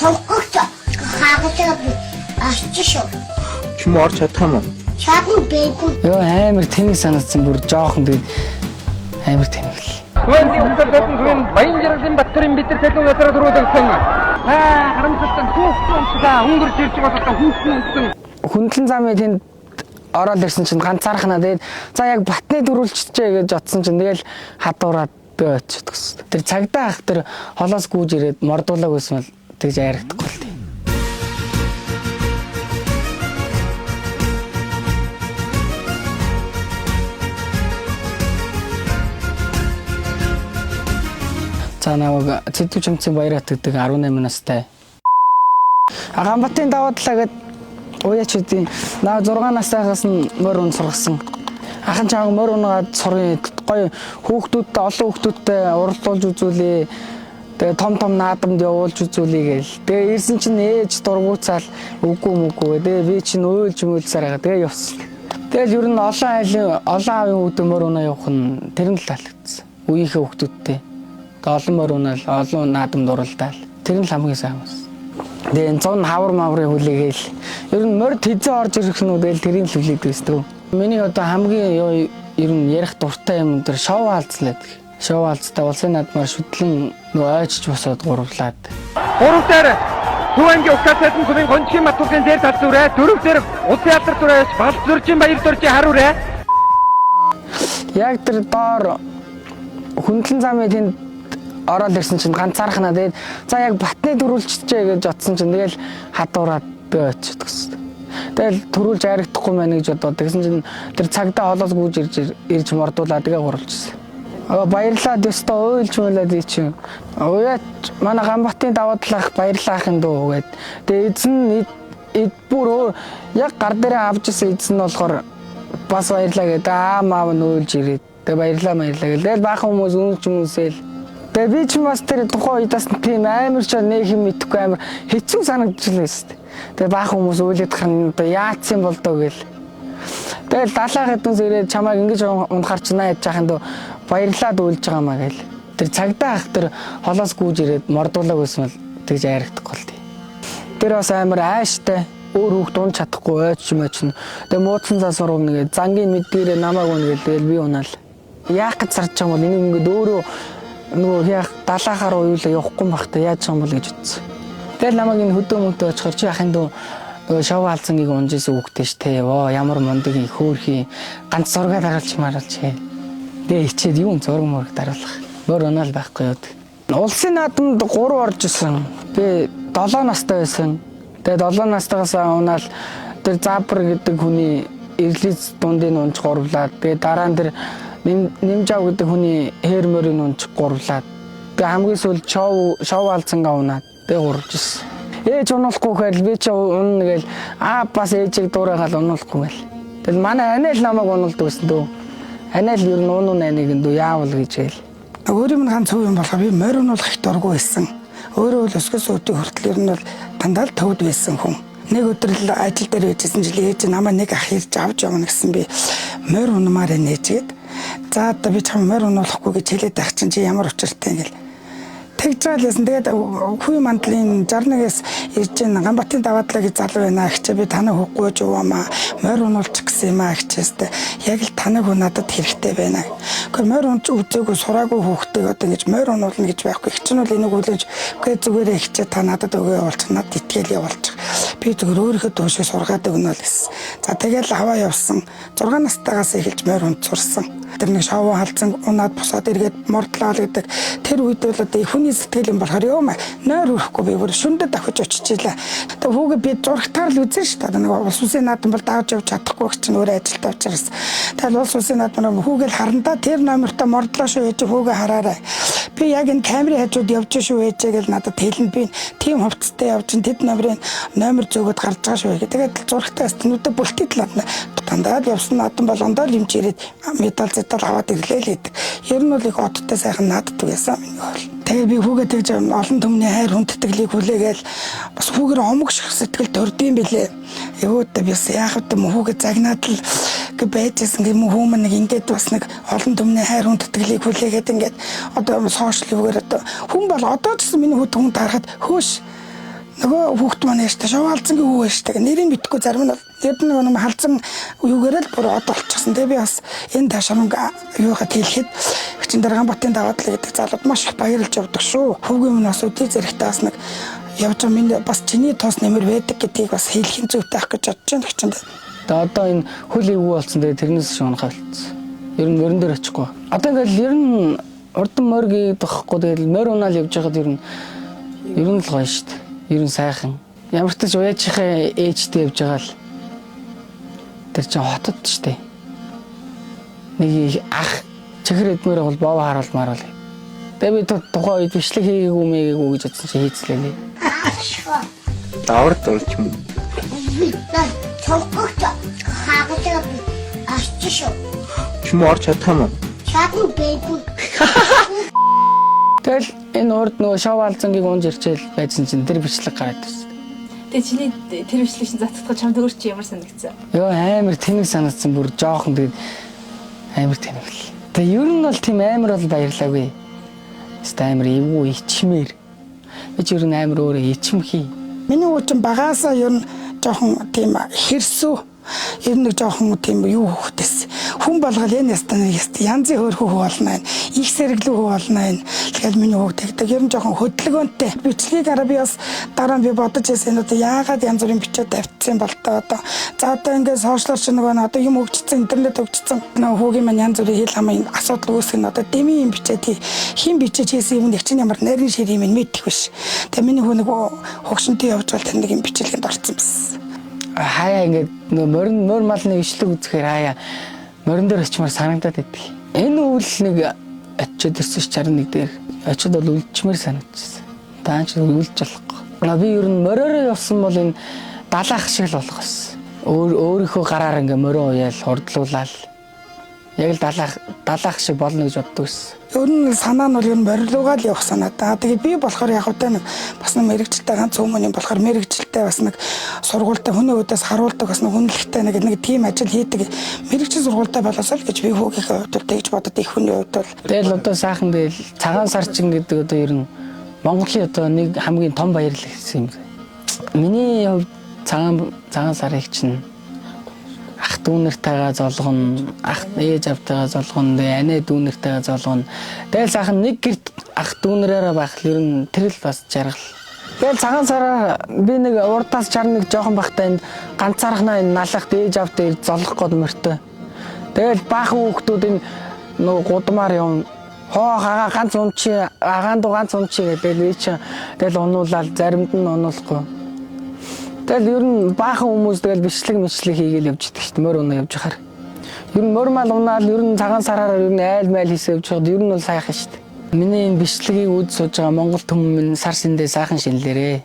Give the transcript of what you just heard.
Сонгогч хаагдаг ачиж. Чи муу орч чадах юм уу? Чадна бэгүй. Йоо амар тэнэг санагдсан бүр жоохон тэгээд амар тэнэг л. Түүний үндсэн хүн Баянжиргийн Батөрийн бид нар төлөв өдрө дөрүүлсэн. Харамсалтай хүүхдүүдээ өнгөрч ирж байгаа хүүхдүүд Хүндлэн замын тэнд ороод ирсэн чинь ганцаархнаа тэгээд за яг Батны дөрүүлчихжээ гэж бодсон чинь тэгэл хадуураад оччихсон. Тэр цагдаа ах тэр холоос гүйж ирээд мордуулаг байсан бол тэгж айрагдахгүй л тийм. За наваг Цэдүү чимцэн баярат гэдэг 18 настай. Аганбатын даваа талаа гэдэг уяач үгүй. Наа 6 настайгаас нь морь ун сургасан. Ахын чааг морь унгаад сурын гоё хүүхдүүдтэй олон хүүхдүүдтэй уралдуулж үзүүлээ. Тэгээ том наадамд явуулж үзүүлээ гээл. Тэгээ ирсэн чинь ээж дургуцаал үгүй. Тэгээ би чинь уйлж мөөлсээр байгаа. Тэгээ явсан. Тэгэл ер нь олон аавын хүүхдүүд морь унаа явах нь тэр нь л таалагдсан. Үеийнхээ хүүхдүүдтэй. Олон морь унаал олон наадамд уралдаал. Тэр нь хамгийн сайн бас. Тэгээ 100 хавар маврын хүлээгээл. Ер нь морь тэзээ орж ирэх нь үйл тэрийн л хүлээдэг байсан. Миний одоо хамгийн ер нь ярих дуртай юм дээр шоу хаалцлаад. Шоу хаалцтай улсын наадмаар шүтлэн ойчж босоод гурлаад. Гурав дээр Түүнгийн Укасатын сүмийн гончгийн матургийн дээр талзуурэ. Дөрөв дээр улсын алдар зүрээс Балт зүржийн баяр дуржийн харуурэ. Яг тэр доор Хүндлэн замын тэнд ороод ирсэн чинь ганцаархнаа тэгээд за яг Батны дөрүүлчихжээ гэж бодсон чинь тэгэл хадуураад оччихсон. Тэгэл төрүүлж айрагдахгүй мэн гэж бодоод тэгсэн чинь тэр цагдаа холоос гүйж ирж мордуулаад тэгээ гурвалжсэн. Баярлаад өстөө уйлж мөлөөд ий чинь. Уяач манай Ганбатын даваа талах баярлаахын дуу гээд. Тэгээ эзэн бүр яг гар дээрээ авч исэн эзэн нь болохоор бас баярлаа гэдэг маав нь уйлж ирээд. Тэгээ баярлаа гээл. Тэгэл баахан хүмүүс үнсэл. Тэгээ би ч бас тэр тухайн үедээс тийм амар ч нэг юм итгэхгүй амар хэцүү санагдчихлээ шүү дээ. Тэгээ баахан хүмүүс уйлээд харна одоо яац юм бол доо гээл. Тэгэл далаа хэдэн зэрэг чамайг ингэж унахаар ч наа яж яханд баярлаад уйлж байгаа маа гээл. Тэр цагдаа ах тэр холоос гүйж ирээд мордуулаг байсан бол тэгж айрагдахгүй л тий. Тэр бас амар ааштай өөр хүүхд унж чадахгүй ойч мочно. Тэгээ муудсан цаас ургана гээ. Зангийн мэдгээрээ намайг уна гээл. Тэгэл би унаал. Яах гэж зарж байгаа юм бол энийг ингээд өөрөө нөгөө яг далаахаар уйлаа явахгүй бахта яаж байгаа юм бол гэж утсан. Тэгэл намайг энэ хөдөө мөнтөө очихор чи ахын дөө нөгөө шоу хаалцангийг унжсэн хүүхдээ ш тэ. Оо ямар мундаг их хөөрхий ганц зураг дараалж маруулж. Тэгээ хичээд юу зураг мөрөг дараалах. Мөр унаал байхгүй юу. Улсын наадамд 3 орж исэн. Би 7 настай байсан. Тэгээ 7 настайгаас унаал тэр Забар гэдэг хүний эрлиз дундын унж гурлаад. Тэгээ дараа нь тэр Нэмжав гэдэг хүний хээр мөрийн унж гурлаад. Тэгээ хамгийн сүүл шоу хаалцангаа унаад тэгээ гурж ирсэн. Ээж унуулахгүй гэхэл би ч унна гээл бас ээжийг дуурайгаал унуулахгүй гээл. Тэгэл манай анаа л намайг унуулдаг гэсэн дөө. Анаа л ер нь уунуу найныг дөө яавал гэж гээл. Өөрийн ганц хувь юм болохоор би морь унуулах их дургүй байсан. Өөрөө л өсгөл суудын хүртэл ер нь бол дандаа л төвд байсан хүн. Нэг өдөр л ажил дээр байжсэн жил ээж намайг нэг ах ирж авч явна гэсэн би морь унамаар нээжгээд за одоо би чам морь унуулахгүй гэж хэлээд байх чинь чи ямар учиртай гэл. Тэгж жаалсан. Тэгээд хүй мандлын 61-ээс ирж ин Ганбатын даваатлагыг залуу байна гэх чи би таныг хуггүйж яваамаа морь унуулчих гэсэн юм аа гэжээстэй яг л таныг надад хэрэгтэй байна. Гэхдээ морь унж үзээгүй сураагүй хүүхдээ одоо ингэж морь унуулна гэж байхгүй. Их ч нь бол энийг хүлээж үгүй зүгээрээ ихчээ та надад өгөө явуулчих надад итгэл явуулчих. Би зүгээр өөрийнхөө дөөшөө сургаад өгнө л гэсэн. За тэгэл аваа явсан. 6 настайгаас эхэлж морь унж сурсан. Тэр нэг шоу хаалцсан унаад босоод эргээд мордлоо гэдэг. Тэр үед бол одоо хүний сэтгэл юм болохоор ёо маа нойр өрөхгүй би бүр шүндэ давхиж очиж илаа. Тэгээ хүүгээ би зургатаар л үзэн шүү дээ. Нэг улс улсын наадам бол давж явж чадахгүй гэж чинь өөрөө ажилтаа учраас. Тэгэл улс улсын наадмаар хүүгээ л харандаа тэр номертой мордлоо шүү ээж хүүгээ хараарай. Би яг энэ камерын хажууд явж шүү ээжээ гэл надад хэлнэ би тийм хувцастай явж тэд номерын номер зөөгөд гарч байгаа шүү гэх. Тэгээд зургатаа стенүүдэд бүлтээд л надад дандаа явсан наадам болгондоо л юмч ирээд медаль зэтал аваад ирлээ л гэдэг. Ер нь бол их одтой сайхан нааддаг байсан миний бол. Тэгээ би хүүгээ тэгж олон түмний хайр хүндэтгэлийг хүлээгээл бас хүүгээр омогших сэтгэл төрдөм билээ. Өөдөө би яах вэ хүүгээ загнаад л гэ байжсэн юм хүмүүс нэг ингээд бас нэг олон түмний хайр хүндэтгэлийг хүлээгээд ингээд одоо сошиал юугаар одоо хүн бол одоо ч гэсэн миний хүн тарахад хөөш нөгөө хүүхд маань яаштай шаваалцангийн хүү яаштай нэрийг мэдхгүй зарим нь нэр нь нөгөө халзан юугаар л бүр од болчихсон. Тэгээ би бас энэ таашрамг юугаад хэлэхэд Чин Дарганбатын даваадлаа гэдэг залууд маш их баярлж явдаг шүү. Хүүгийн минь бас үдий зэрэгтэй бас нэг явж байгаа минь бас чиний тоос нэмэр байдаг гэдгийг бас хэлэх зүйтэй ах гэж бодож байна чинь. Тэгээ одоо энэ хөл ивгүй болсон. Тэгээ тэрнээс шуунхаа болцсон. Ер нь мөрөн дээр очихгүй. Одоо ингээл ер нь урдан морь гэдэг байхгүй. Тэгээ морь унаал явж байгаад ер нь л гоё шүү дээ. Ер нь сайхан. Ямар ч тач уяажийнхаа ээжтэй явж байгаа л тэр чинь хотод шүү дээ. Нэг ах чихэр эдмээр бол боо харуулмаар бол. Тэгээ би тухайн үед бичлэг хийгээгүй мэйгээгүй гэж бодсон чи хийцлээ. Давар дуулч юм. Чулгууч хаагдаг ачиж. Чим орч чадхаа. Чадна бэйгүү. Тэгэл энэ урд нөгөө шаваалцангийг унж ирчээл байсан чинь тэр бичлэг гараад ирсэн. Тэгээ чиний тэр бичлэг шин зацдах чам төгөр чи ямар санагдсан? Йоо амар тэнэг санагдсан бүр жоохон тэгээд амар тэнэг л. Тэгээ ер нь бол тийм амар бол баярлаагүй. Эсвэл амар эвгүй ичмээр. Би ч ер нь амар өөрөө ичмхий. Миний үучин багаасаа ер нь жоохон тийм хэрсүү. Ер нь жоохон тийм юу хөхтэйс. Хүн болгол энэ ястаа янзын хөөрхөө болно. Их сэргэлүү болно. Тэгэхээр миний хөх тэгдэг. Ер нь жоохон хөдөлгөөнтэй. Бичлэгийг араа би бас дараа нь би бодож байсан. Одоо яагаад янз бүрийн бичээд тавьчихсан бол одоо. За одоо ингээд сошиалар ч нөгөө одоо юм өгчсөн, интернет өгчсөн. Нөгөө хүүгийн маань янз бүрийн хэл хамаа асуудал үүсгэн одоо дэмий юм бичээд хин бичиж хийсэн юм нэг чинь ямар нарийн шир юм мэдэх биш. Тэгээ миний хөө нөгөө хөгшөнтэй явж бол тэр нэг юм бичлэгэнд орсон байсан. Хаяа ингээд морь малны ишлэг үзэхээр хаяа морин дээр очимаар санагдаад байдаг. Энэ үйл нэг очиод ирсэн ш 61 дээр очиод бол үлдчмээр санагдчихсан. Даанч үлдэж болохгүй. Би ер нь мориороо явсан бол энэ далаах шиг л болох байсан. Өөрийнхөө гараар ингээ морио уяал хурдлуулаад яг л далаах шиг болно гэж боддог байсан. Ер нь санаа нь бол ер нь морилуугаа л явах санаа да. Тэгээ би болохоор яг удаа нэг бас нэг мэрэгчлээ ганц хүмүүний болохоор мэрэгчлээ бас нэг сургуультай хүний өдөөс харуулдаг бас нэг хүнлэгтэй нэг тим ажил хийдэг. Мэрэгчл сургуультай болоосоо л гэж би хүүгийнхээ хувьд тэгж бодод их хүний хувьд бол. Тэгэл одоо сайхан тэгэл цагаан сарчин гэдэг одоо ер нь Монголын одоо нэг хамгийн том баярлал гэсэн юм. Миний хувьд цагаан сарыг чинь ах дүүнэртэйгээ золгоно, ах ээж автайгаа золгоно, анаа дүүнэртэйгээ золгоно. Тэгэл сайхан нэг гэрт ах дүүнэрээрээ байх л ер нь тэр л бас жаргал. Тэгэл цагаан сараа би нэг урдаас 61 жоохон бахтай энд ганцаархнаа энэ налахт ээж автай золгох гээд мөртөө. Тэгэл баахан хүүхдүүд энэ нөгөө гудмаар юм. Хоо хаа ганц унчи, агаан дуу ганц унчи гэдэг би чи тэгэл унуулаад заримд нь унуулахгүй. Тэгэл ер нь баахан хүмүүс тэгэл бичлэг хийгээл явж идэх шүү дээ. Морь унаа явж хахаар. Ер нь морь мал унаал ер нь цагаан сараар ер нь айл майл хийсээ явж байгаад ер нь бол сайхан шүү дээ. Миний энэ бичлэгийг үз сууж байгаа Монгол түмэн сар сэндээ сайхан шинэлэрээ.